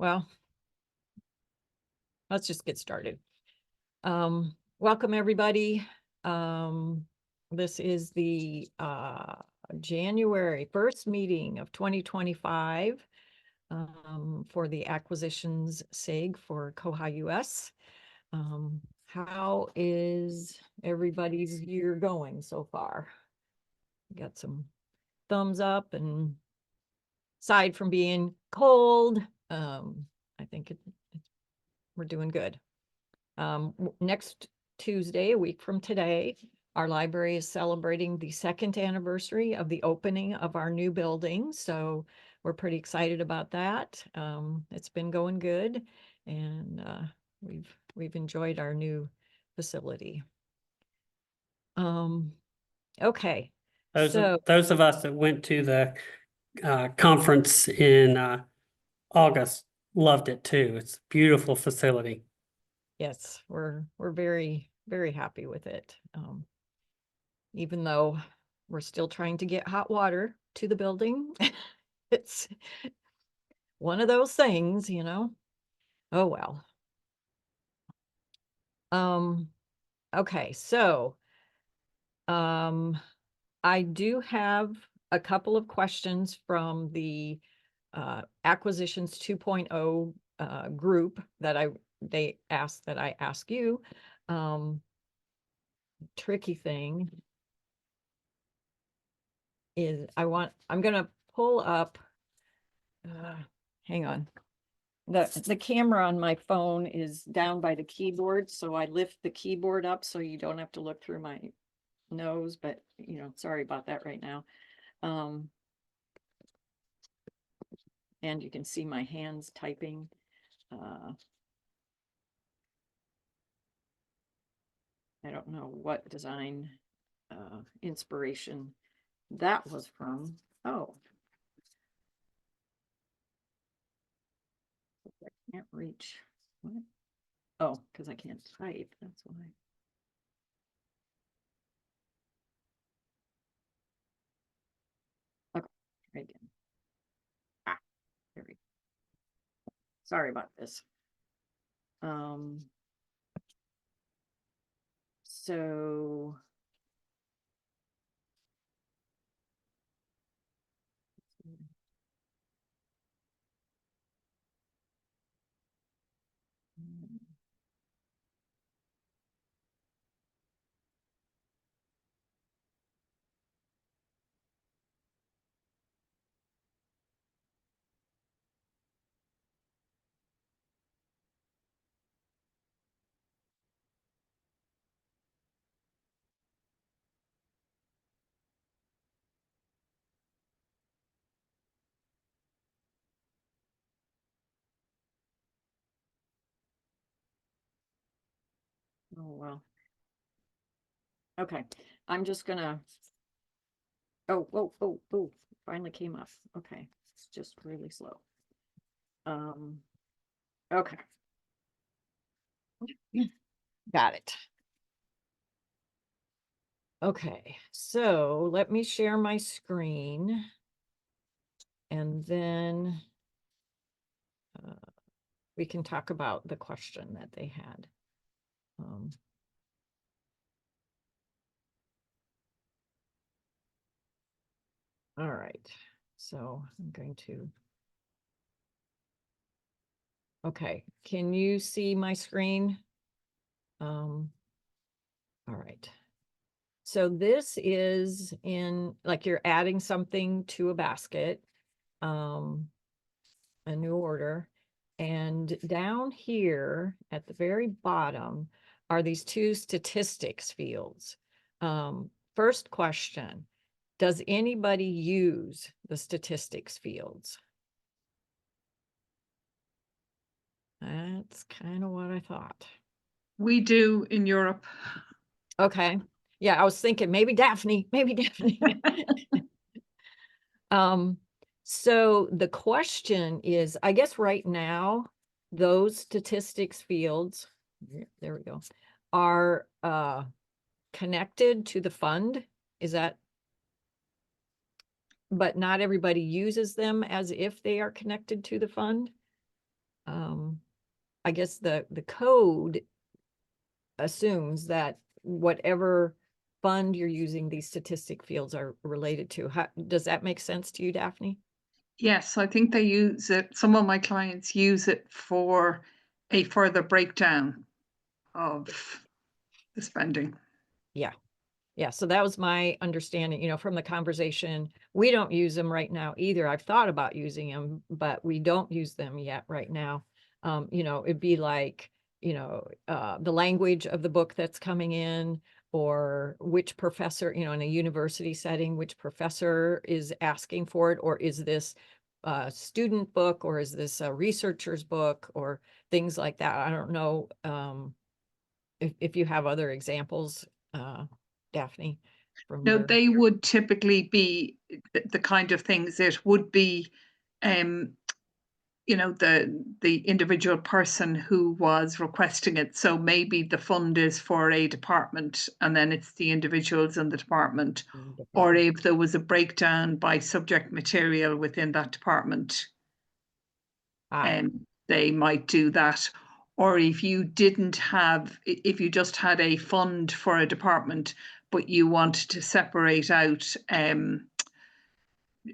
well, let's just get started. Welcome, everybody. This is the January 1st meeting of 2025 for the acquisitions SIG for koha-US. How is everybody's year going so far? Got some thumbs up, and aside from being cold, I think we're doing good. Next Tuesday, a week from today, our library is celebrating the 2nd anniversary of the opening of our new building. So we're pretty excited about that. It's been going good, and we've enjoyed our new facility. Okay. Those of us that went to the conference in August loved it too. It's a beautiful facility. Yes, we're very, very happy with it. Even though we're still trying to get hot water to the building. It's one of those things, you know. Oh well. Okay, so I do have a couple of questions from the Acquisitions 2.0 group that they asked that I ask you. Tricky thing is I'm gonna pull up, hang on. The camera on my phone is down by the keyboard, so I lift the keyboard up so you don't have to look through my nose, but you know, sorry about that right now. And you can see my hands typing. I don't know what design inspiration that was from. Oh, I can't reach. What? Oh, because I can't type. That's why. Okay, try again. There we go. Sorry about this. So oh well. Okay, I'm just gonna. Oh, finally came up. Okay, it's just really slow. Okay. Got it. Okay, so let me share my screen, and then we can talk about the question that they had. All right, so I'm going to. Okay, can you see my screen? All right. So this is in, like, you're adding something to a basket, a new order. And down here at the very bottom are these two statistics fields. First question, does anybody use the statistics fields? That's kind of what I thought. We do in Europe. Okay. Yeah, I was thinking maybe Daphne. So the question is, I guess right now, those statistics fields, there we go, are connected to the fund. Is that, but not everybody uses them as if they are connected to the fund? I guess the code assumes that whatever fund you're using, these statistic fields are related to. How, does that make sense to you, Daphne? Yes, I think they use it. Some of my clients use it for a further breakdown of the spending. Yeah. Yeah, so that was my understanding, you know, from the conversation. We don't use them right now either. I've thought about using them, but we don't use them yet right now. You know, it'd be like, you know, the language of the book that's coming in, or which professor, you know, in a university setting, which professor is asking for it, or is this a student book, or is this a researcher's book, or things like that. I don't know if you have other examples, Daphne, from No, your. they would typically be the kind of things. It would be, you know, the individual person who was requesting it. So maybe the fund is for a department, and then it's the individuals in the department, or if there was a breakdown by subject material within that department, they might do that. Or if you didn't have, if you just had a fund for a department, but you wanted to separate out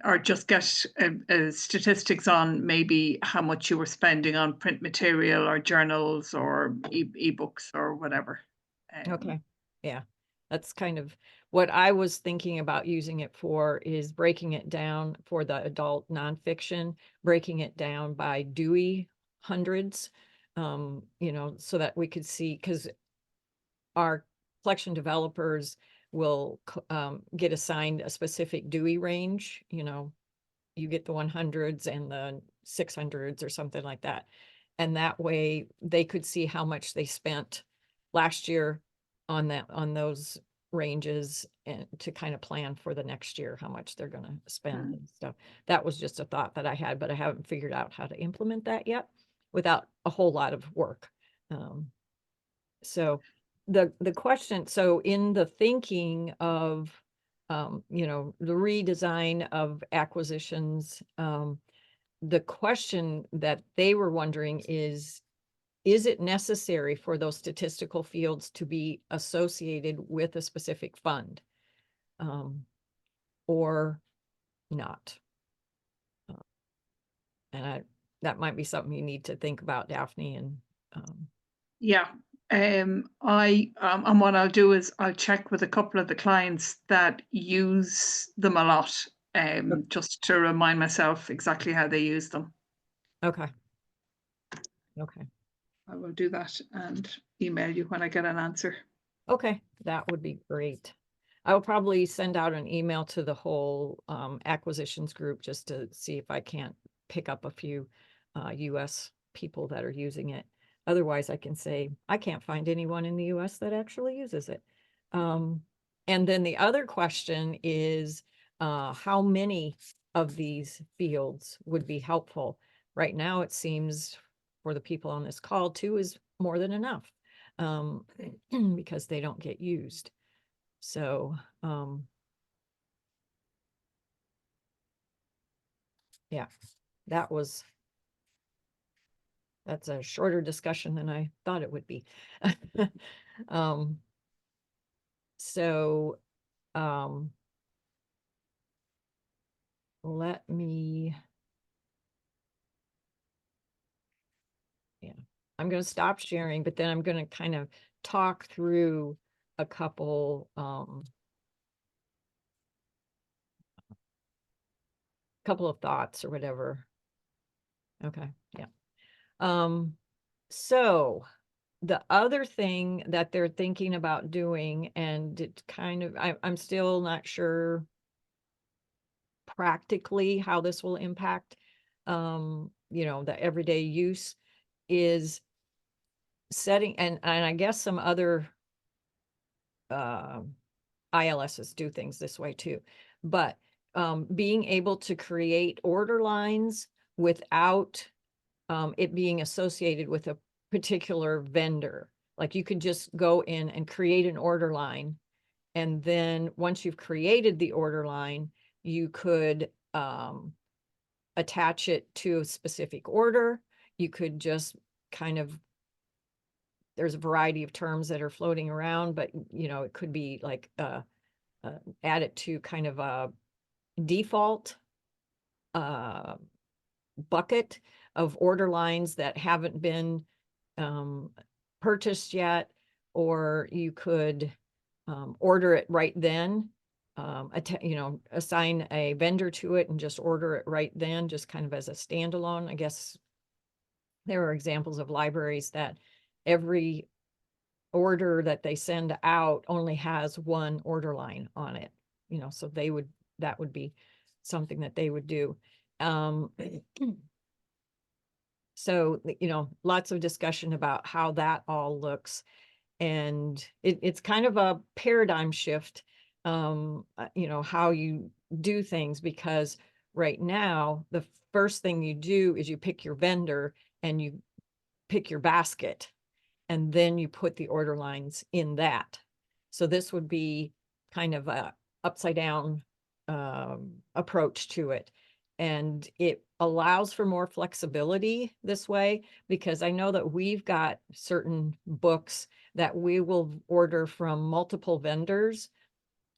or just get statistics on maybe how much you were spending on print material or journals or ebooks or whatever. Okay, yeah, that's kind of what I was thinking about using it for, is breaking it down for the adult nonfiction, breaking it down by Dewey hundreds, you know, so that we could see, because our collection developers will get assigned a specific Dewey range, you know, you get the 100s and the 600s or something like that. And that way they could see how much they spent last year on that, on those ranges, and to kind of plan for the next year, how much they're going to spend and stuff. That was just a thought that I had, but I haven't figured out how to implement that yet without a whole lot of work. So the question, so in the thinking of, you know, the redesign of acquisitions, the question that they were wondering is it necessary for those statistical fields to be associated with a specific fund, or not? And that might be something you need to think about, Daphne. And yeah, and what I'll do is I'll check with a couple of the clients that use them a lot, just to remind myself exactly how they use them. okay. I will do that and email you when I get an answer. Okay, that would be great. I will probably send out an email to the whole acquisitions group just to see if I can't pick up a few US people that are using it. Otherwise, I can say I can't find anyone in the US that actually uses it. And then the other question is how many of these fields would be helpful? Right now, it seems for the people on this call, 2 is more than enough, because they don't get used. So, yeah, that's a shorter discussion than I thought it would be. So, let me, yeah, I'm going to stop sharing, but then I'm going to kind of talk through a couple of thoughts or whatever. Okay, yeah. So the other thing that they're thinking about doing, and it kind of, I'm still not sure practically how this will impact, you know, the everyday use, is setting, and I guess some other ILSs do things this way too, but being able to create order lines without it being associated with a particular vendor. Like you could just go in and create an order line. And then once you've created the order line, you could attach it to a specific order. You could just kind of, there's a variety of terms that are floating around, but it could be like add it to kind of a default bucket of order lines that haven't been purchased yet, or you could order it right then, assign a vendor to it and just order it right then, just kind of as a standalone. I guess there are examples of libraries that every order that they send out only has one order line on it, so that would be something that they would do. So, lots of discussion about how that all looks. And it's kind of a paradigm shift, how you do things, because right now, the first thing you do is you pick your vendor and you pick your basket, and then you put the order lines in that. So this would be kind of a upside down approach to it. And it allows for more flexibility this way, because I know that we've got certain books that we will order from multiple vendors.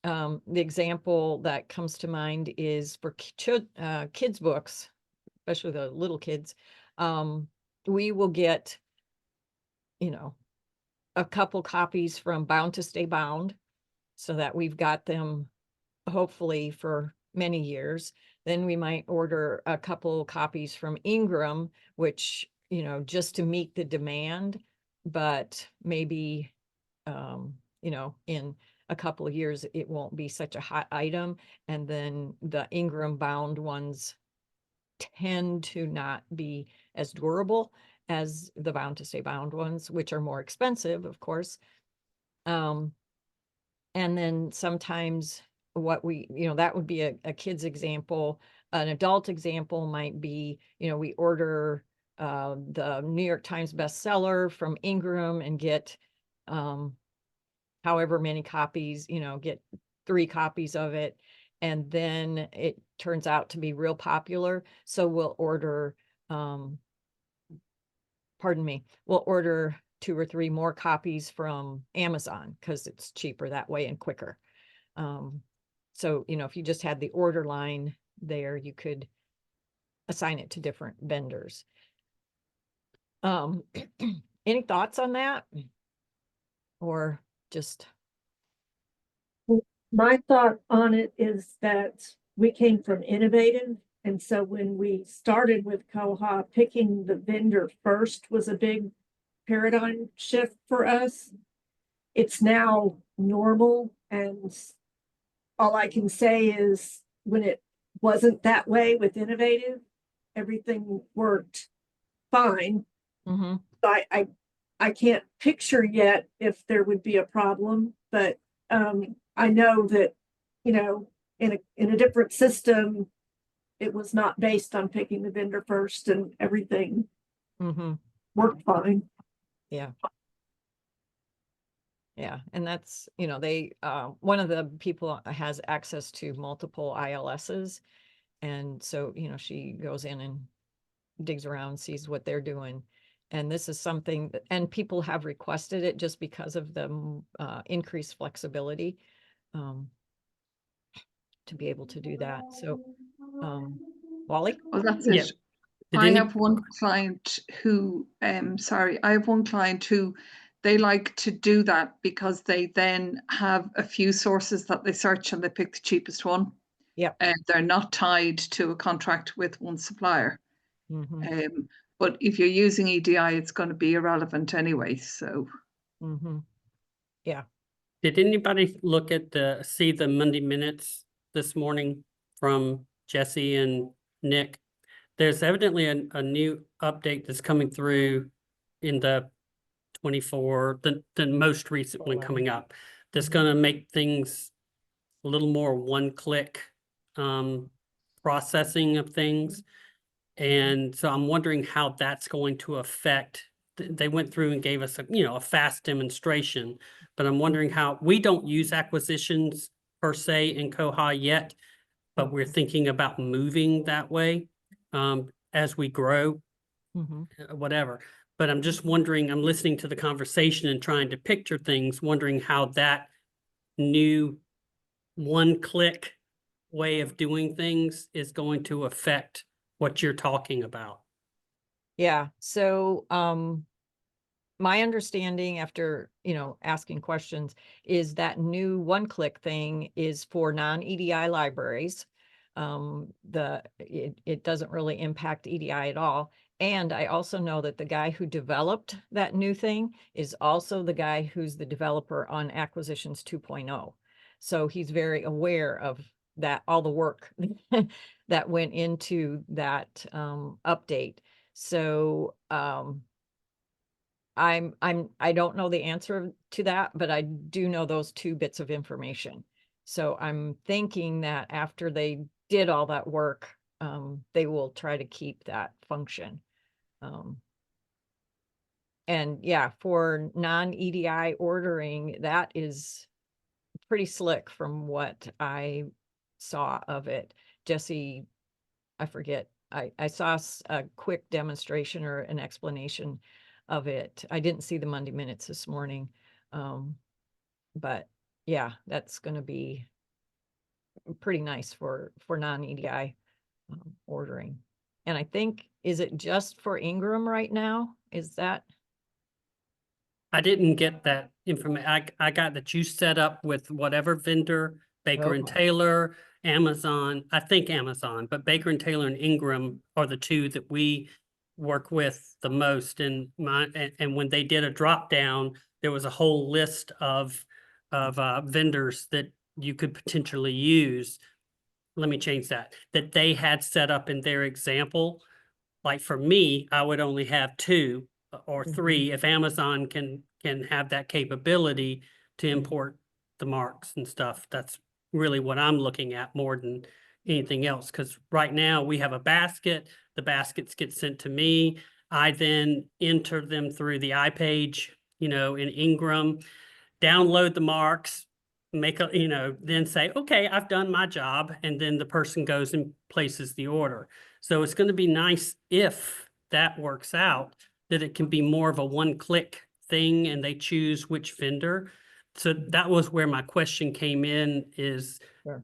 The example that comes to mind is for kids books, especially the little kids. We will get, a couple copies from Bound to Stay Bound, so that we've got them hopefully for many years. Then we might order a couple copies from Ingram, which, just to meet the demand, but maybe, in a couple of years, it won't be such a hot item. And then the Ingram bound ones tend to not be as durable as the Bound to Stay Bound ones, which are more expensive, of course. And then sometimes what that would be a kid's example. An adult example might be, we order the New York Times bestseller from Ingram and get however many copies, get 3 copies of it. And then it turns out to be real popular. So we'll order, we'll order 2 or 3 more copies from Amazon, because it's cheaper that way and quicker. So, if you just had the order line there, you could assign it to different vendors. Any thoughts on that? Or just... My thought on it is that we came from innovative. And so when we started with Koha, picking the vendor first was a big paradigm shift for us. It's now normal, and all I can say is when it wasn't that way with innovative, everything worked fine. Mm-hmm. I can't picture yet if there would be a problem, but I know that, in a different system, it was not based on picking the vendor first, and everything worked fine. Yeah. Yeah. And that's, they, one of the people has access to multiple ILSs. And so, she goes in and digs around, sees what they're doing. And this is something that, and people have requested it just because of the increased flexibility to be able to do that. So, Wally? Well, that's Yeah. it. Did I any- have one client who, they like to do that because they then have a few sources that they search and they pick the cheapest one. Yep. And they're not tied to a contract with one supplier. Mm-hmm. But if you're using EDI, it's going to be irrelevant anyway. So, Yeah. Did anybody look at see the Monday minutes this morning from Jesse and Nick? There's evidently a new update that's coming through in the 24, the most recent one coming up, that's going to make things a little more one-click processing of things. And so I'm wondering how that's going to affect. They went through and gave us a fast demonstration, but I'm wondering how we don't use acquisitions per se in Koha yet, but we're thinking about moving that way as we grow, whatever. But I'm just wondering, I'm listening to the conversation and trying to picture things, wondering how that new one-click way of doing things is going to affect what you're talking about. Yeah, so my understanding after, asking questions is that new one-click thing is for non-EDI libraries. It doesn't really impact EDI at all. And I also know that the guy who developed that new thing is also the guy who's the developer on Acquisitions 2.0. So he's very aware of that, all the work that went into that update. So I don't know the answer to that, but I do know those two bits of information. So I'm thinking that after they did all that work, they will try to keep that function. And yeah, for non-EDI ordering, that is pretty slick from what I saw of it. Jesse, I forget, I saw a quick demonstration or an explanation of it. I didn't see the Monday minutes this morning. But yeah, that's going to be pretty nice for non-EDI ordering. And I think, is it just for Ingram right now? Is that? I didn't get that information. I got that you set up with whatever vendor, Baker and Okay. Taylor, Amazon, I think Amazon, but Baker and Taylor and Ingram are the two that we work with the most. And when they did a drop down, there was a whole list of vendors that you could potentially use. Let me change that they had set up in their example. Like for me, I would only have 2 or 3 if Amazon can have that capability to import the marks and stuff. That's really what I'm looking at more than anything else. Because right now we have a basket, the baskets get sent to me. I then enter them through the iPage, in Ingram, download the marks, then say, okay, I've done my job. And then the person goes and places the order. So it's going to be nice if that works out, that it can be more of a one-click thing and they choose which vendor. So that was where my question came in is, Sure.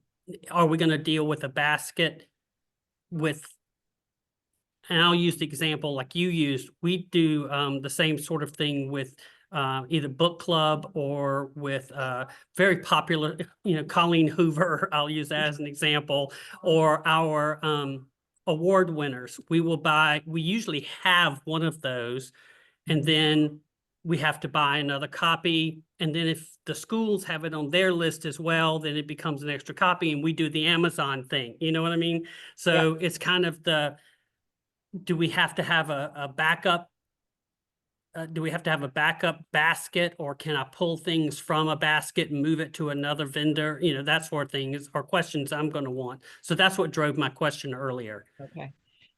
Are we going to deal with a basket with, and I'll use the example like you used, we do the same sort of thing with either book club or with very popular, Colleen Hoover, I'll use that as an example, or our award winners. We usually have one of those, and then we have to buy another copy. And then if the schools have it on their list as well, then it becomes an extra copy and we do the Amazon thing. You know what I mean? So It's kind of do we have to have a backup? Do we have to have a backup basket, or can I pull things from a basket and move it to another vendor? That sort of thing are questions I'm going to want. So that's what drove my question earlier. Okay.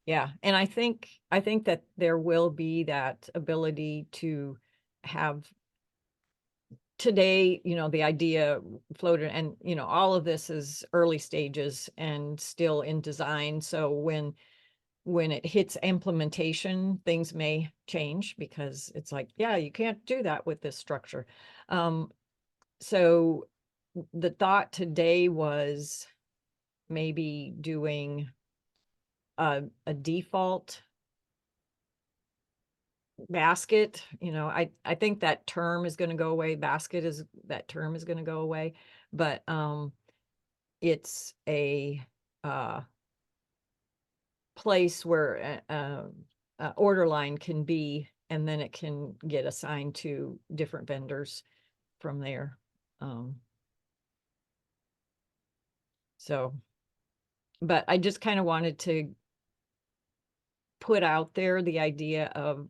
Yeah. And I think that there will be that ability to have today, the idea floated, and, all of this is early stages and still in design. So when it hits implementation, things may change because it's like, yeah, you can't do that with this structure. So the thought today was maybe doing a default basket. I think that term is going to go away. That term is going to go away, but it's a place where order line can be, and then it can get assigned to different vendors from there. So, but I just kind of wanted to put out there the idea of,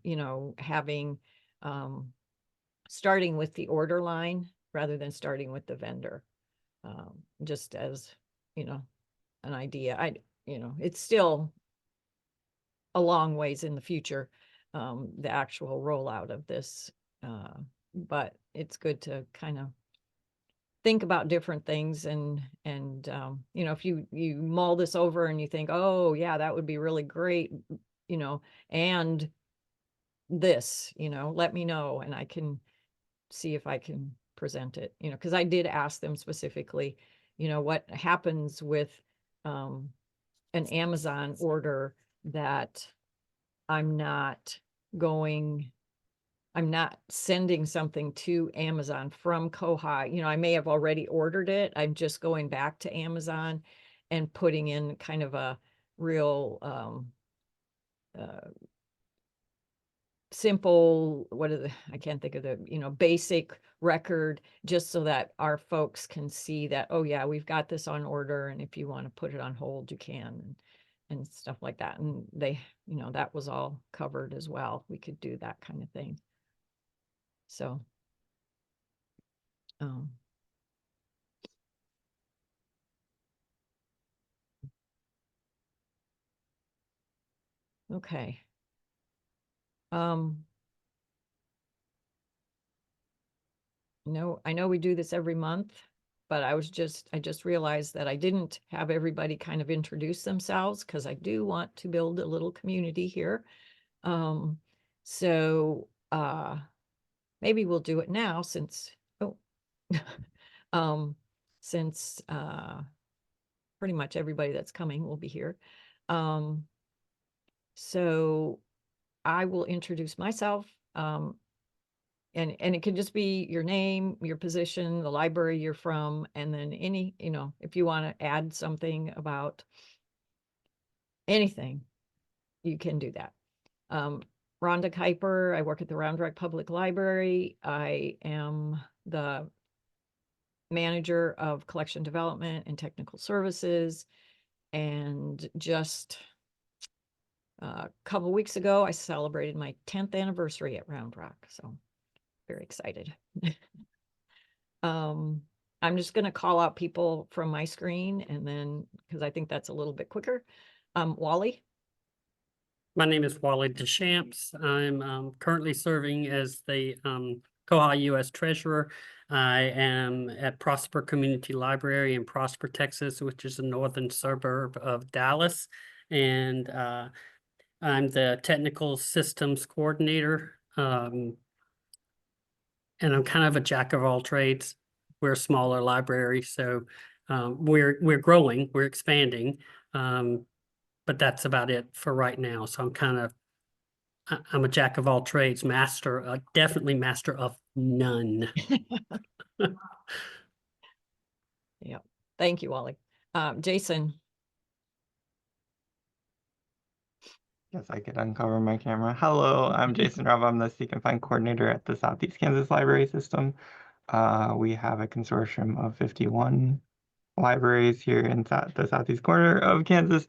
having, starting with the order line rather than starting with the vendor. Just as, an idea. It's still a long ways in the future, the actual rollout of this. But it's good to kind of think about different things and if you mull this over and you think, oh yeah, that would be really great, and this, let me know and I can see if I can present it, because I did ask them specifically, what happens with an Amazon order that I'm not sending something to Amazon from Koha. I may have already ordered it. I'm just going back to Amazon and putting in kind of a real simple, I can't think of the, basic record, just so that our folks can see that, oh yeah, we've got this on order. And if you want to put it on hold, you can, and stuff like that. And they, that was all covered as well. We could do that kind of thing. So, okay. No, I know we do this every month, but I just realized that I didn't have everybody kind of introduce themselves, because I do want to build a little community here. So maybe we'll do it now since, since pretty much everybody that's coming will be here. So I will introduce myself, and it can just be your name, your position, the library you're from, and then any, if you want to add something about anything, you can do that. Rhonda Kuiper, I work at the Round Rock Public Library. I am the manager of collection development and technical services. And just a couple weeks ago, I celebrated my 10th anniversary at Round Rock. So very excited. I'm just going to call out people from my screen, and then, because I think that's a little bit quicker. Wally. My name is Wally DesChamps. I'm currently serving as the koha-US treasurer. I am at Prosper Community Library in Prosper, Texas, which is a northern suburb of Dallas. And I'm the technical systems coordinator. And I'm kind of a jack of all trades. We're a smaller library, so we're growing, we're expanding. But that's about it for right now. So I'm a jack of all trades, master, definitely master of none. Yeah. Thank you, Wally. Jason. Guess I could uncover my camera. Hello, I'm Jason Rub. I'm the Seek and Find coordinator at the Southeast Kansas Library System. We have a consortium of 51 libraries here in the southeast corner of Kansas.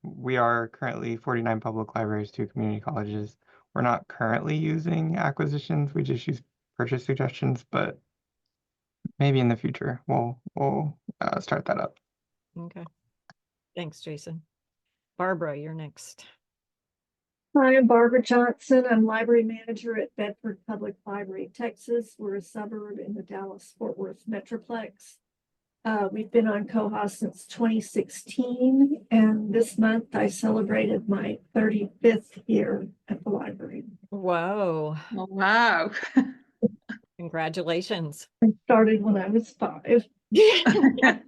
We are currently 49 public libraries, 2 community colleges. We're not currently using acquisitions. We just use purchase suggestions, but maybe in the future we'll start that up. Okay. Thanks, Jason. Barbara, you're next. Hi, I'm Barbara Johnson. I'm library manager at Bedford Public Library, Texas. We're a suburb in the Dallas-Fort Worth Metroplex. We've been on Koha since 2016, and this month I celebrated my 35th year at the library. Whoa. Oh, wow. Congratulations. I started when I was 5. Yeah.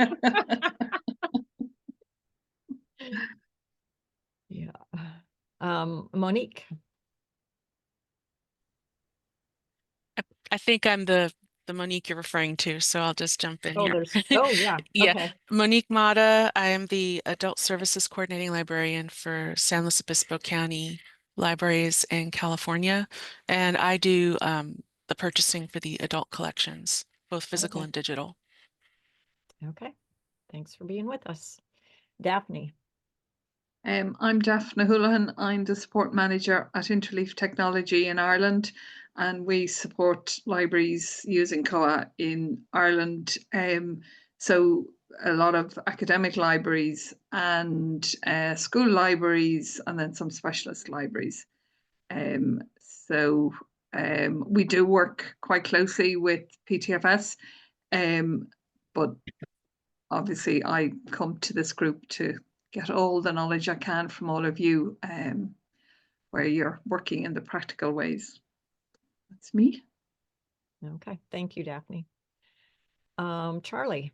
Monique. I think I'm the Monique you're referring to, so I'll just jump in here. Yeah. Yeah. Okay. Monique Mata. I am the Adult Services Coordinating Librarian for San Luis Obispo County Libraries in California, and I do the purchasing for the adult collections, both physical and digital. Okay. Thanks for being with us. Daphne. I'm Daphne Houlihan. I'm the support manager at Interleaf Technology in Ireland, and we support libraries using Koha in Ireland. So a lot of academic libraries and school libraries, and then some specialist libraries. So we do work quite closely with PTFS, but obviously I come to this group to get all the knowledge I can from all of you. where you're working in the practical ways. That's me. Okay, thank you, Daphne. Charlie.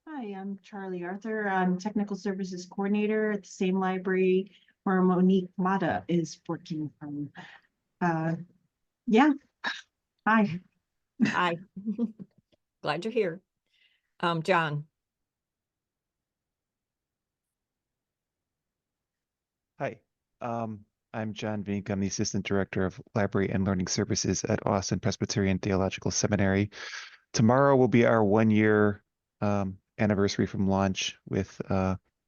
Hi, I'm Charlie Arthur. I'm Technical Services Coordinator at the same library where Monique Mata is working from. Yeah, hi. Hi. Glad you're here. John. Hi, I'm John Vinke. I'm the Assistant Director of Library and Learning Services at Austin Presbyterian Theological Seminary. Tomorrow will be our 1-year anniversary from launch with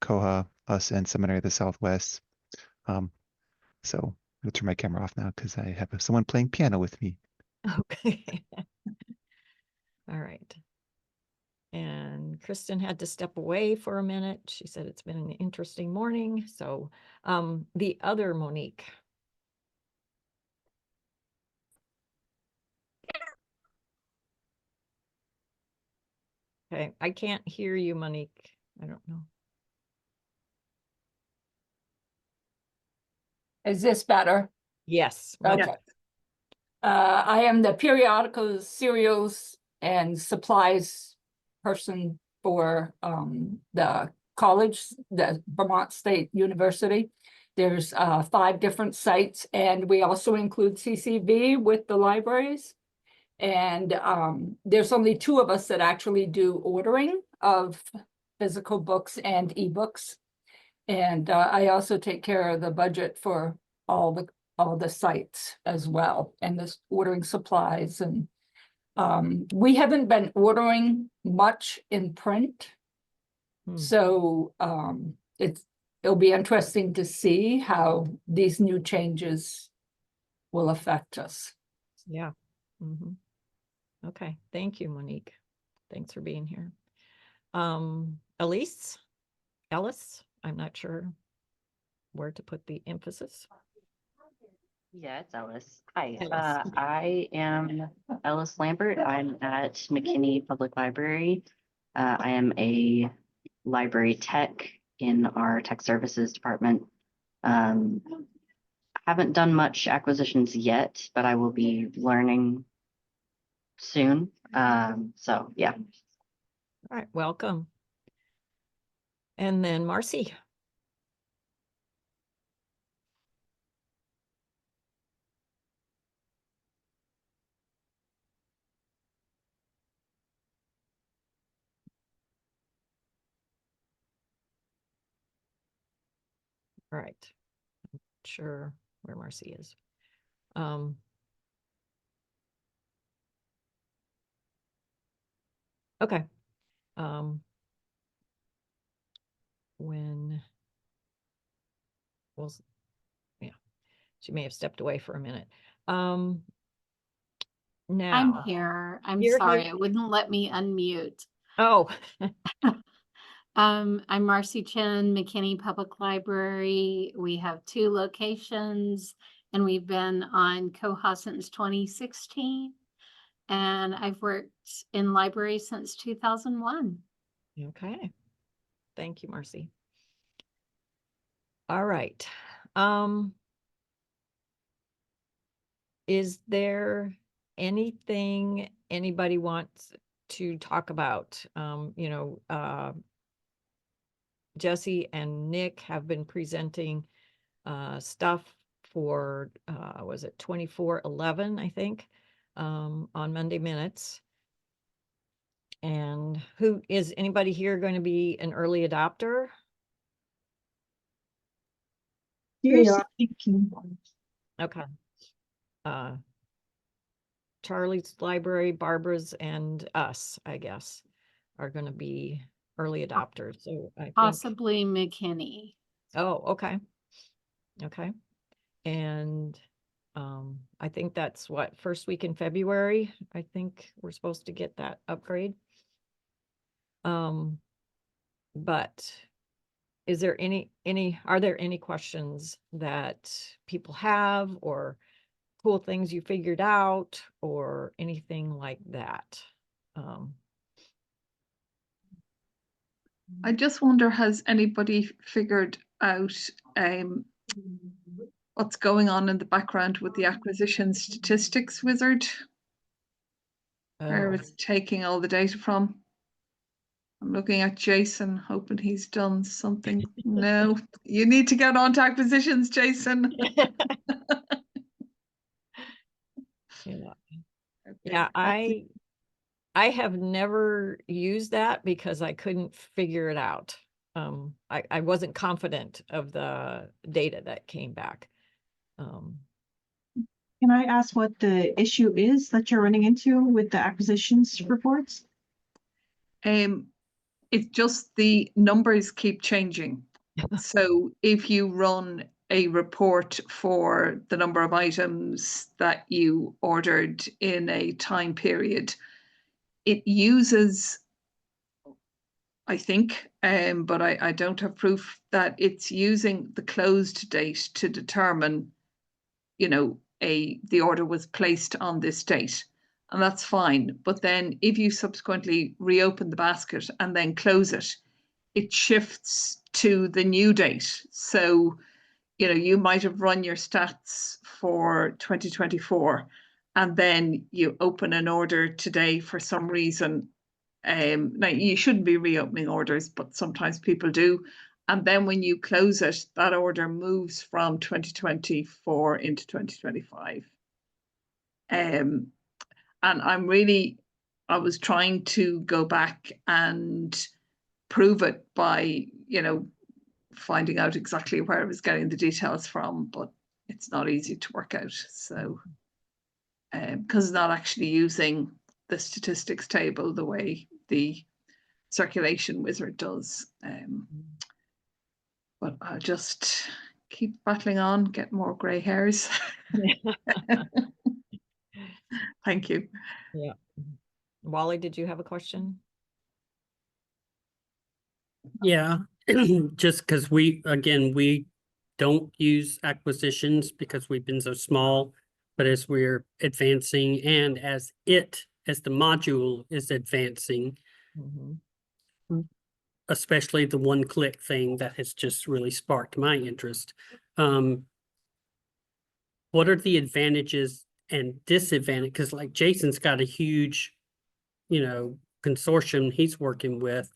koha-US and Seminary of the Southwest. So I'm gonna turn my camera off now because I have someone playing piano with me. Okay. All right. And Kristen had to step away for a minute. She said it's been an interesting morning. So the other Monique. Okay, I can't hear you, Monique. I don't know. Is this better? Yes. Okay. much- I am the periodicals, serials, and supplies person for the college, the Vermont State University. There's 5 different sites, and we also include CCV with the libraries. And there's only 2 of us that actually do ordering of physical books and ebooks. And I also take care of the budget for all the sites as well, and this ordering supplies. And we haven't been ordering much in print. So it'll be interesting to see how these new changes will affect us. Yeah. Okay. Thank you, Monique. Thanks for being here. Ellis, I'm not sure where to put the emphasis. Yeah, it's Ellis. Hi, Ellis. I am Ellis Lambert. I'm at McKinney Public Library. I am a library tech in our tech services department. Haven't done much acquisitions yet, but I will be learning soon. So yeah. All right, welcome. And then Marcy. All right. I'm not sure where Marcy is. Okay. When well, yeah, she may have stepped away for a minute. I'm Now here. I'm you're sorry, here. it wouldn't let me unmute. Oh, I'm Marcy Chen, McKinney Public Library. We have 2 locations and we've been on koha since 2016. And I've worked in libraries since 2001. okay. Thank you, Marcy. All right. Is there anything anybody wants to talk about? Jesse and Nick have been presenting stuff for was it 24/11, I think, on Monday Minutes. And who is anybody here going to be an early adopter? Yeah. Okay. Charlie's library, Barbara's, and us, I guess, are going to be early adopters. So I think Possibly McKinney. Oh, okay. Okay. And I think that's what, first week in February, I think we're supposed to get that upgrade. But is there are there any questions that people have or cool things you figured out or anything like that? I just wonder, has anybody figured out what's going on in the background with the acquisition statistics wizard, where Oh, it's taking all the data from. I'm looking at Jason, hoping he's done something. No, you need to get on to acquisitions, Jason. yeah. Okay. Yeah, I have never used that because I couldn't figure it out. I wasn't confident of the data that came back. Can I ask what the issue is that you're running into with the acquisitions reports? It's just the numbers keep changing. So if you run a report for the number of items that you ordered in a time period, it uses, I think, but I don't have proof that it's using the closed date to determine, you know, the order was placed on this date. And that's fine. But then if you subsequently reopen the basket and then close it, it shifts to the new date. So, you know, you might have run your stats for 2024 and then you open an order today for some reason. Now you shouldn't be reopening orders, but sometimes people do. And then when you close it, that order moves from 2024 into 2025. And I was trying to go back and prove it by, you know, finding out exactly where I was getting the details from, but it's not easy to work out. So, because it's not actually using the statistics table the way the circulation wizard does. But I'll just keep battling on, get more grey hairs. Thank you. Yeah. Wally, did you have a question? Yeah, just because we don't use acquisitions because we've been so small, but as we're advancing and as the module is advancing, especially the one-click thing that has just really sparked my interest. What are the advantages and disadvantages? Because like Jason's got a huge, you know, consortium he's working with.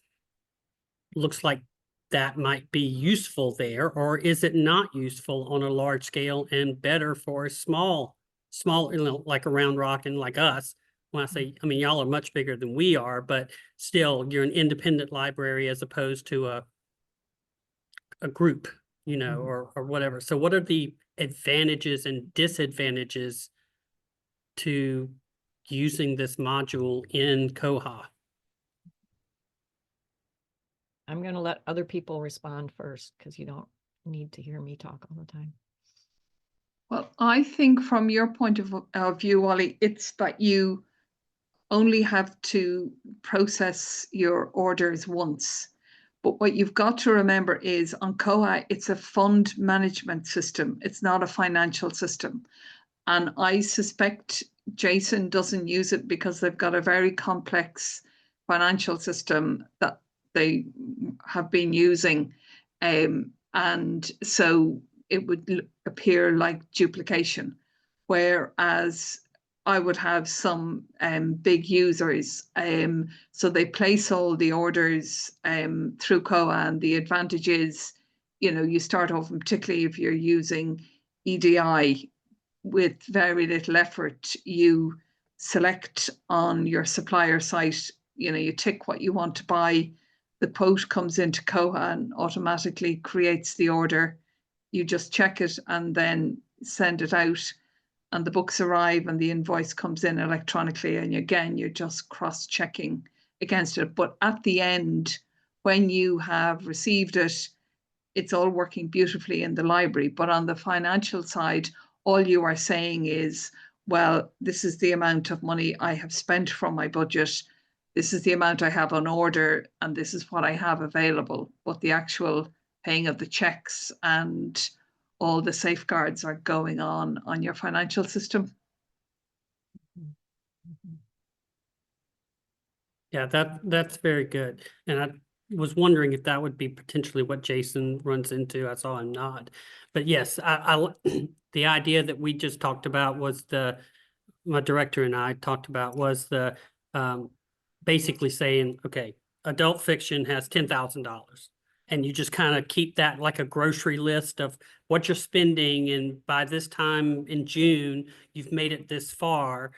Looks like that might be useful there, or is it not useful on a large scale and better for a small, you know, like a Round Rock and like us? When I say, I mean, y'all are much bigger than we are, but still you're an independent library as opposed to a group, you know, or whatever. So what are the advantages and disadvantages to using this module in Koha? I'm going to let other people respond first because you don't need to hear me talk all the time. Well, I think from your point of view, Wally, it's that you only have to process your orders once. But what you've got to remember is on Koha, it's a fund management system. It's not a financial system. And I suspect Jason doesn't use it because they've got a very complex financial system that they have been using. And so it would appear like duplication. Whereas I would have some big users. So they place all the orders through Koha, and the advantage is, you know, you start off, and particularly if you're using EDI, with very little effort, you select on your supplier site, you know, you tick what you want to buy, the quote comes into Koha and automatically creates the order. You just check it and then send it out, and the books arrive and the invoice comes in electronically, and again, you're just cross-checking against it. But at the end, when you have received it, it's all working beautifully in the library. But on the financial side, all you are saying is, well, this is the amount of money I have spent from my budget, this is the amount I have on order, and this is what I have available. But the actual paying of the checks and all the safeguards are going on your financial system. Yeah, that's very good. And was wondering if that would be potentially what Jason runs into. I saw him nod. But yes, the idea that we just talked about was my director and I talked about was basically saying, okay, adult fiction has $10,000. And you just kind of keep that like a grocery list of what you're spending. And by this time in June, you've made it this far.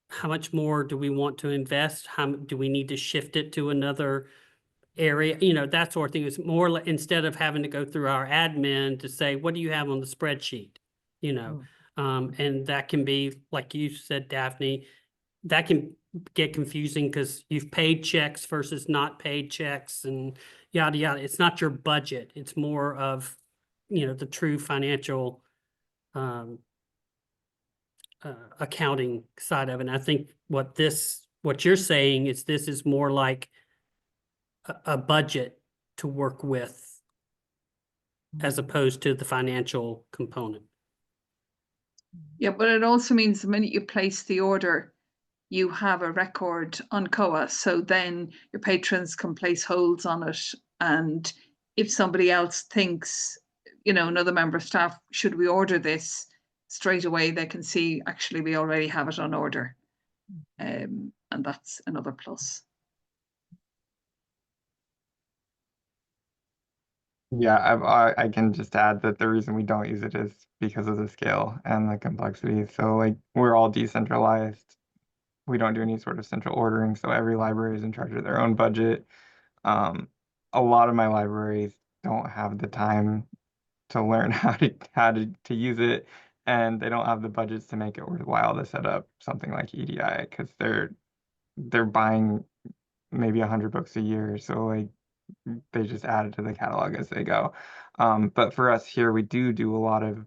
How much more do we want to invest? How do we need to shift it to another area? You know, that sort of thing. Is more instead of having to go through our admin to say, what do you have on the spreadsheet? You know, and that can be, like you said, Daphne, that can get confusing because you've paid checks versus not paid checks and yada, yada. It's not your budget. It's more of, you know, the true financial accounting side of it. And I think what you're saying is this is more like a budget to work with as opposed to the financial component. Yeah, but it also means the minute you place the order, you have a record on koha. So then your patrons can place holds on it. And if somebody else thinks, you know, another member of staff, should we order this, straight away they can see, actually, we already have it on order. And that's another plus. Yeah, I can just add that the reason we don't use it is because of the scale and the complexity. So like we're all decentralized. We don't do any sort of central ordering, so every library is in charge of their own budget. A lot of my libraries don't have the time to learn how to use it, and they don't have the budgets to make it worthwhile to set up something like EDI because they're buying maybe 100 books a year, so like they just add it to the catalog as they go. But for us here, we do a lot of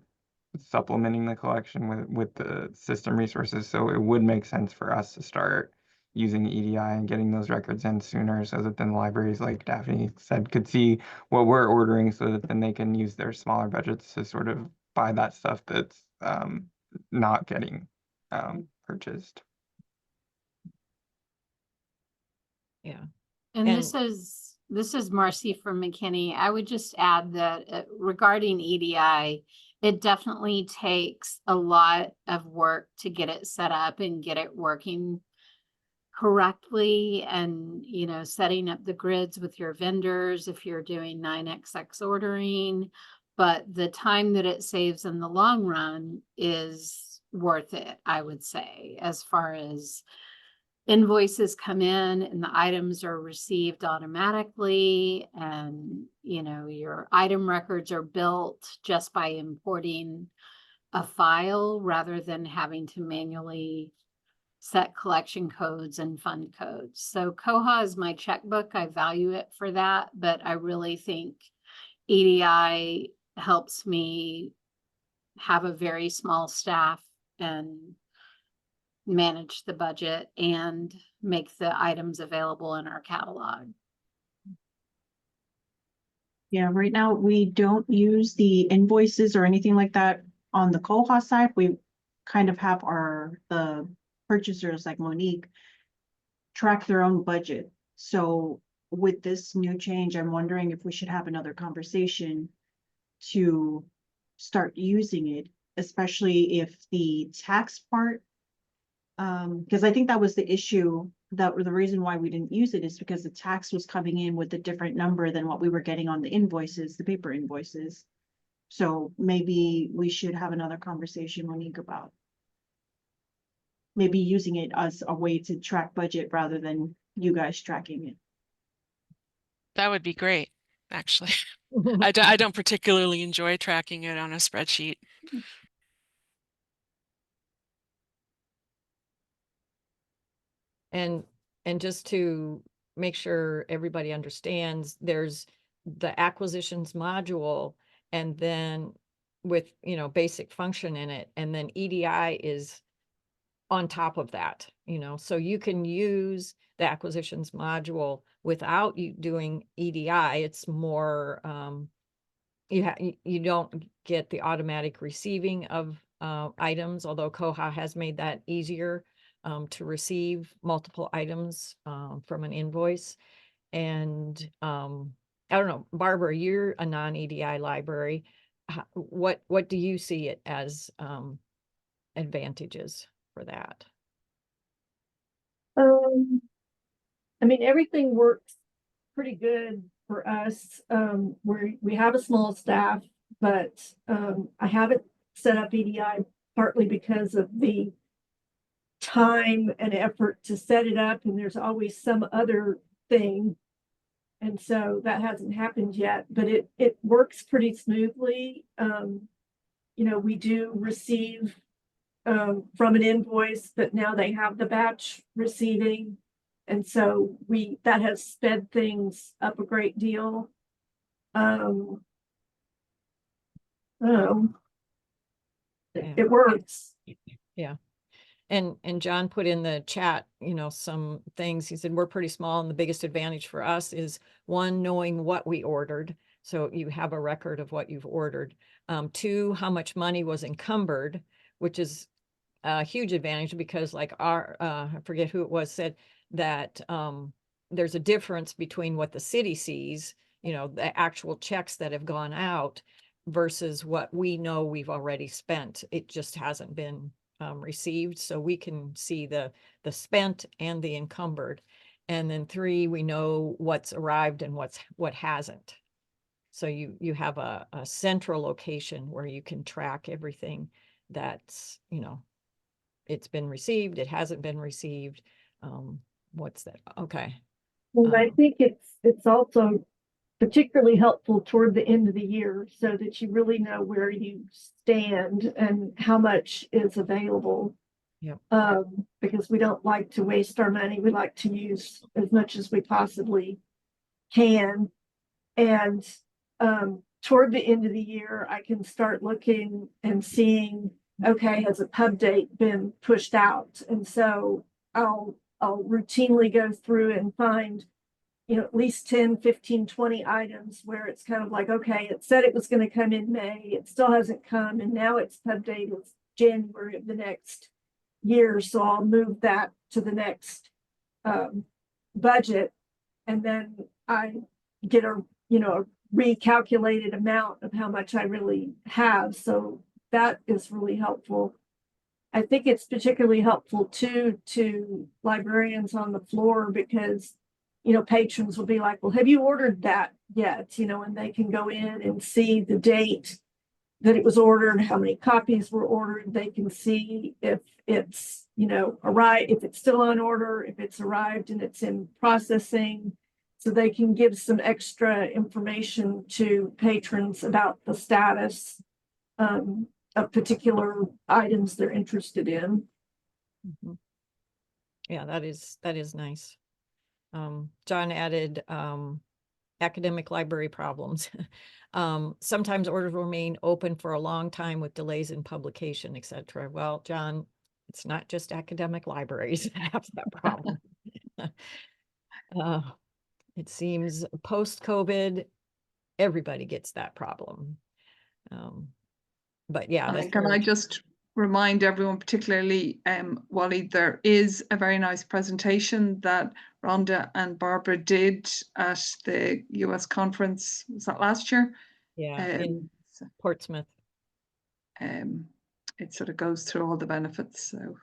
supplementing the collection with the system resources, so it would make sense for us to start using EDI and getting those records in sooner so that then the libraries, like Daphne said, could see what we're ordering so that then they can use their smaller budgets to sort of buy that stuff that's not getting purchased. Yeah. And And- this is Marcy from McKinney. I would just add that regarding EDI, it definitely takes a lot of work to get it set up and get it working correctly, and you know, setting up the grids with your vendors if you're doing 9XX ordering. But the time that it saves in the long run is worth it, I would say, as far as invoices come in and the items are received automatically, and you know, your item records are built just by importing a file rather than having to manually set collection codes and fund codes. So Koha is my checkbook. I value it for that, but I really think EDI helps me have a very small staff and manage the budget and make the items available in our catalog. Yeah, right now we don't use the invoices or anything like that on the Koha side. We kind of have the purchasers like Monique track their own budget. So with this new change, I'm wondering if we should have another conversation to start using it, especially if the tax part, because I think that was the issue, that the reason why we didn't use it is because the tax was coming in with a different number than what we were getting on the invoices, the paper invoices. So maybe we should have another conversation, Monique, about maybe using it as a way to track budget rather than you guys tracking it. That would be great, actually. I don't particularly enjoy tracking it on a spreadsheet. And just to make sure everybody understands, there's the acquisitions module, and then with, you know, basic function in it, and then EDI is on top of that, you know, so you can use the acquisitions module without you doing EDI. It's more, you don't get the automatic receiving of items, although Koha has made that easier to receive multiple items from an invoice. And I don't know, Barbara, you're a non-EDI library. What do you see it as advantages for that? I mean, everything works pretty good for us. We have a small staff, but I haven't set up EDI partly because of the time and effort to set it up, and there's always some other thing. And so that hasn't happened yet, but it works pretty smoothly. You know, we do receive from an invoice, but now they have the batch receiving. And so that has sped things up a great deal. It works. Yeah. And John put in the chat, you know, some things. He said, we're pretty small, and the biggest advantage for us is, one, knowing what we ordered. So you have a record of what you've ordered. Two, how much money was encumbered, which is a huge advantage, because like I forget who it was, said that there's a difference between what the city sees, you know, the actual checks that have gone out versus what we know we've already spent. It just hasn't been received. So we can see the spent and the encumbered. And then three, we know what's arrived and what hasn't. So you have a central location where you can track everything that's, you know, it's been received, it hasn't been received. What's that? Okay. And I think it's also particularly helpful toward the end of the year, so that you really know where you stand and how much is available. Yep. Because we don't like to waste our money. We like to use as much as we possibly can. And toward the end of the year, I can start looking and seeing, okay, has a pub date been pushed out? And so I'll routinely go through and find, you know, at least 10, 15, 20 items where it's kind of like, okay, it said it was going to come in May, it still hasn't come, and now its pub date is January of the next year. So I'll move that to the next budget, and then I get a recalculated amount of how much I really have. So that is really helpful. I think it's particularly helpful too to librarians on the floor, because, you know, patrons will be like, well, have you ordered that yet? You know, and they can go in and see the date that it was ordered, how many copies were ordered. They can see if it's, you know, arrived, if it's still on order, if it's arrived and it's in processing. So they can give some extra information to patrons about the status of particular items they're interested in. Mm-hmm. Yeah, that is nice. John added academic library problems. Sometimes orders remain open for a long time with delays in publication, etc. Well, John, it's not just academic libraries that have that problem. It seems post-COVID, everybody gets that problem. But yeah, can I just remind everyone, particularly Wally, there is a very nice presentation that Rhonda and Barbara did at the US conference. Was that last year? Yeah, in Portsmouth. It sort of goes through all the benefits, so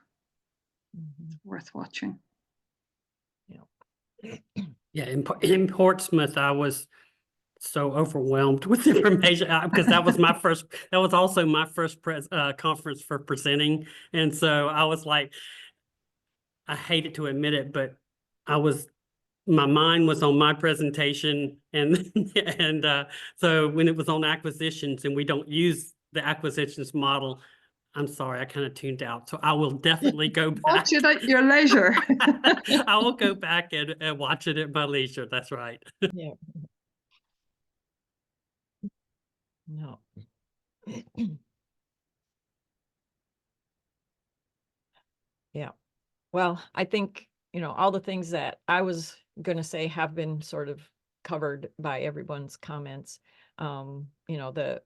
it's worth watching. Yeah, in Portsmouth, I was so overwhelmed with information because that was also my first conference for presenting. And so I was like, I hated to admit it, but my mind was on my presentation, and so when it was on acquisitions and we don't use the acquisitions model, I'm sorry, I kind of tuned out. So I will definitely go back. Watch it at your leisure. I will go back and watch it at my leisure. That's right. Yeah. No. Yeah. Well, I think, you know, all the things that I was going to say have been sort of covered by everyone's comments. You know,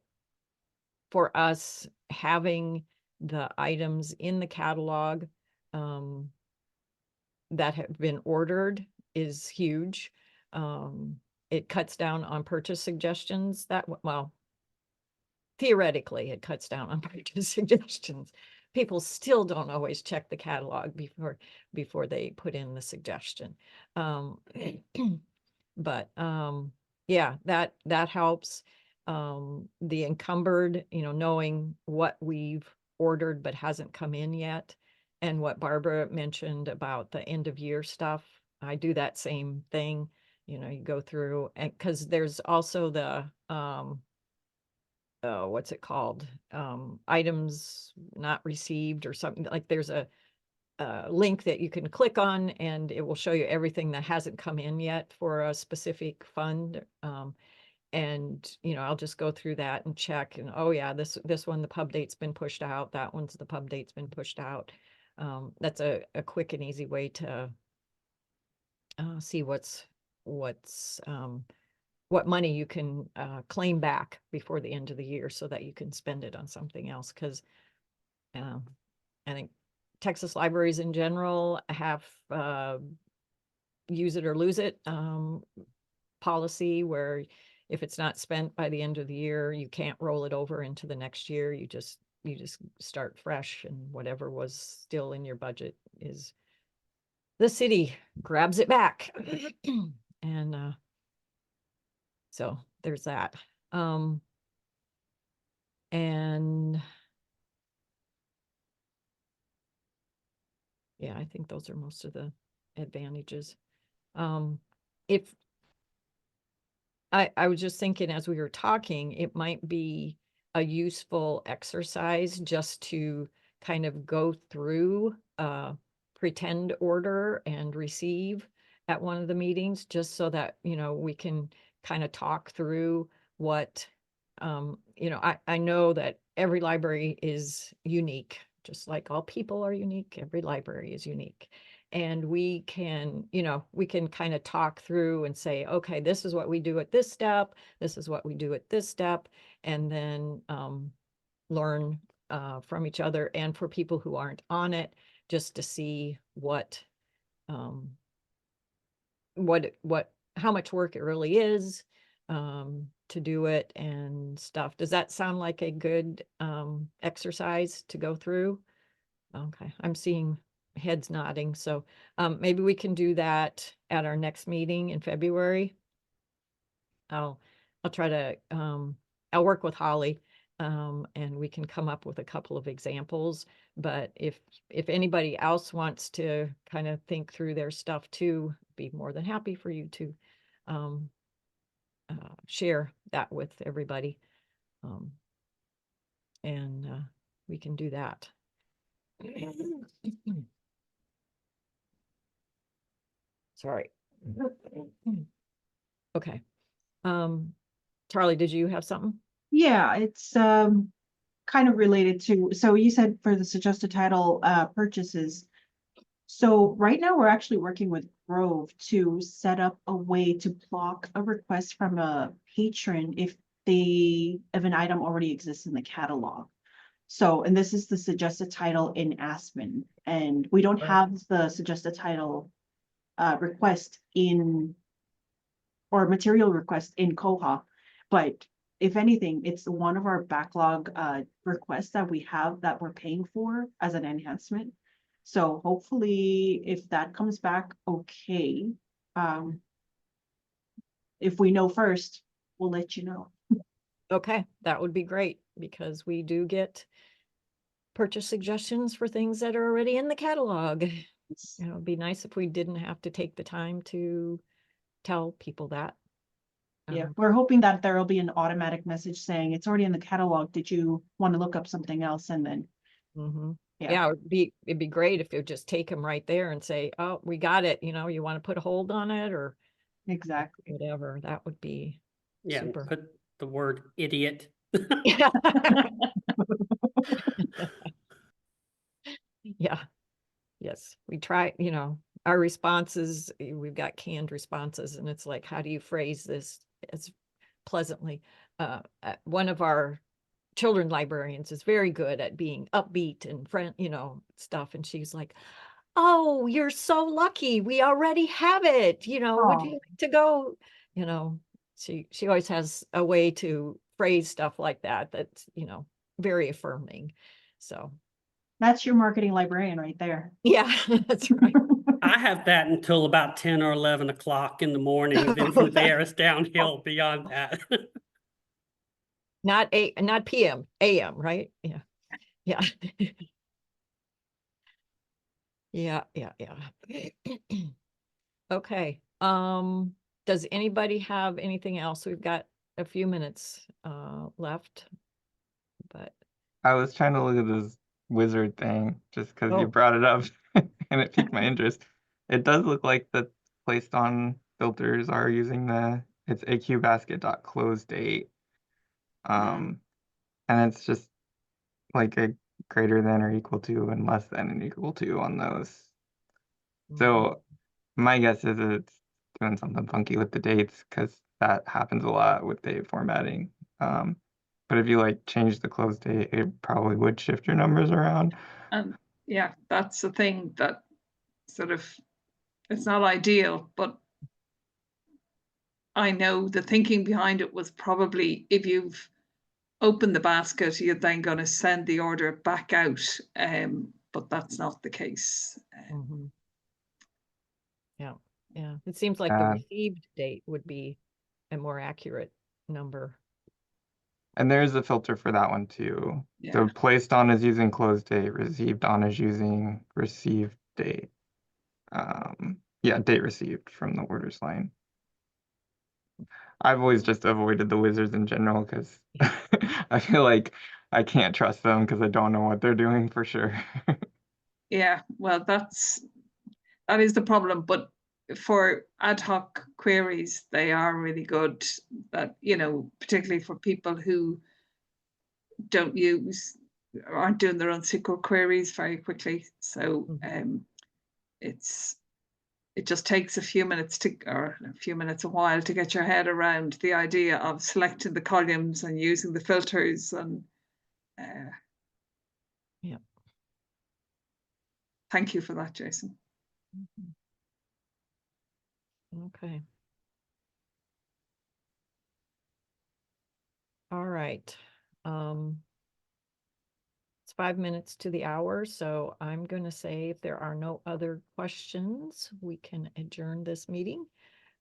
for us, having the items in the catalog that have been ordered is huge. It cuts down on purchase suggestions well, theoretically, it cuts down on purchase suggestions. People still don't always check the catalog before they put in the suggestion. But yeah, that helps. The encumbered, knowing what we've ordered but hasn't come in yet, and what Barbara mentioned about the end of year stuff. I do that same thing. You go through, and because there's also the what's it called? Items not received or something, like there's a link that you can click on and it will show you everything that hasn't come in yet for a specific fund. And I'll just go through that and check, and oh yeah, this one, the pub date's been pushed out. That one's, the pub date's been pushed out. That's a quick and easy way to see what money you can claim back before the end of the year so that you can spend it on something else. Because I think Texas libraries in general have use it or lose it policy, where if it's not spent by the end of the year, you can't roll it over into the next year. You just start fresh, and whatever was still in your budget is the city grabs it back. And so there's that. And yeah, I think those are most of the advantages. If I was just thinking as we were talking, it might be a useful exercise just to kind of go through pretend order and receive at one of the meetings, just so that, we can kind of talk through what, I know that every library is unique, just like all people are unique. Every library is unique. And we can kind of talk through and say, okay, this is what we do at this step. This is what we do at this step. And then learn from each other, and for people who aren't on it, just to see how much work it really is to do it and stuff. Does that sound like a good exercise to go through? Okay, I'm seeing heads nodding. So maybe we can do that at our next meeting in February. I'll try to, I'll work with Holly, and we can come up with a couple of examples. But if anybody else wants to kind of think through their stuff too, be more than happy for you to share that with everybody. And we can do that. Sorry. Okay. Charlie, did you have something? Yeah, it's kind of related to, so you said for the suggested title purchases. So right now we're actually working with Grove to set up a way to block a request from a patron if an item already exists in the catalog. So, and this is the suggested title in Aspen, and we don't have the suggested title request or material request in Koha, but if anything, it's one of our backlog requests that we have that we're paying for as an enhancement. So hopefully if that comes back okay, if we know first, we'll let you know. Okay, that would be great, because we do get purchase suggestions for things that are already in the catalog. It'd be nice if we didn't have to take the time to tell people that. Yeah, we're hoping that there will be an automatic message saying it's already in the catalog. Did you want to look up something else? And then yeah, it'd be great if it would just take them right there and say, oh, we got it. You want to put a hold on it or exactly whatever. That would be super. Put the word idiot. Yeah. Yes, we try, our responses, we've got canned responses, and it's like, how do you phrase this as pleasantly? One of our children librarians is very good at being upbeat and stuff. And she's like, oh, you're so lucky. We already have it. You know, would Oh. you like to go? You know, she always has a way to phrase stuff like that. That's, you know, very affirming. So That's your marketing librarian right there. yeah, that's right. I have that until about 10 or 11 o'clock in the morning. Then from there, it's downhill beyond that. Not PM, AM, right? Yeah. Yeah. Yeah, yeah. Okay. Does anybody have anything else? We've got a few minutes left, but I was trying to look at this wizard thing just because you Oh. brought it up and it piqued my interest. It does look like the placed on filters are using it's aqbasket.closeDate. And it's just like a greater than or equal to and less than and equal to on those. So my guess is it's doing something funky with the dates because that happens a lot with date formatting. But if you like change the close date, it probably would shift your numbers around. And yeah, that's the thing that sort of, it's not ideal, but I know the thinking behind it was probably if you've opened the basket, you're then going to send the order back out. But that's not the case. Yeah, yeah. It seems like the received date would be a more accurate number. And there's a filter for that one too. Yeah. So placed on is using close date, received on is using received date. Yeah, date received from the orders line. I've always just avoided the wizards in general because I feel like I can't trust them because I don't know what they're doing for sure. Yeah, well, that is the problem. But for ad hoc queries, they are really good. That, you know, particularly for people who aren't doing their own SQL queries very quickly. So it just takes a while to get your head around the idea of selecting the columns and using the filters and yeah. Thank you for that, Jason. Okay. All right. It's 5 minutes to the hour, so I'm going to say if there are no other questions, we can adjourn this meeting.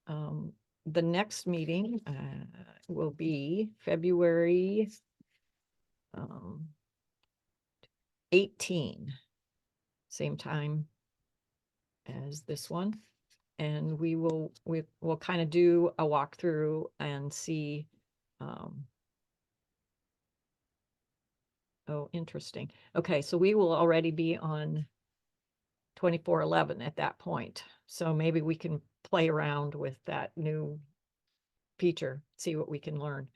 The next meeting will be February 18, same time as this one. And we'll kind of do a walkthrough and see. Oh, interesting. Okay, so we will already be on 2411 at that point. So maybe we can play around with that new feature, see what we can learn.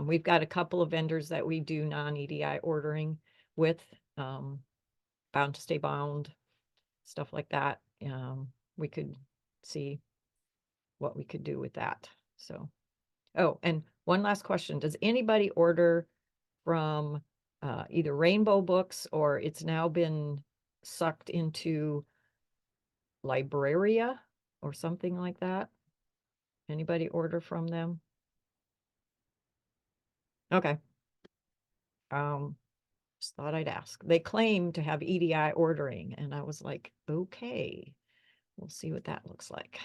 We've got a couple of vendors that we do non-EDI ordering with, bound to stay bound, stuff like that. We could see what we could do with that. So, oh, and one last question. Does anybody order from either Rainbow Books or it's now been sucked into Libraria or something like that? Anybody order from them? Okay. Just thought I'd ask. They claim to have EDI ordering, and I was like, okay, we'll see what that looks like.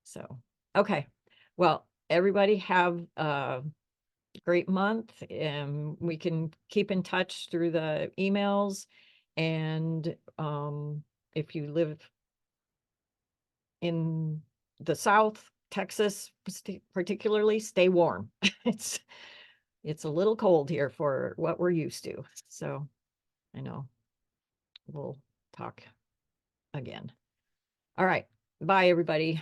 So, okay. Well, everybody have a great month, and we can keep in touch through the emails. And if you live in the South, Texas particularly, stay warm. It's a little cold here for what we're used to. So I know we'll talk again. All right. Bye, everybody.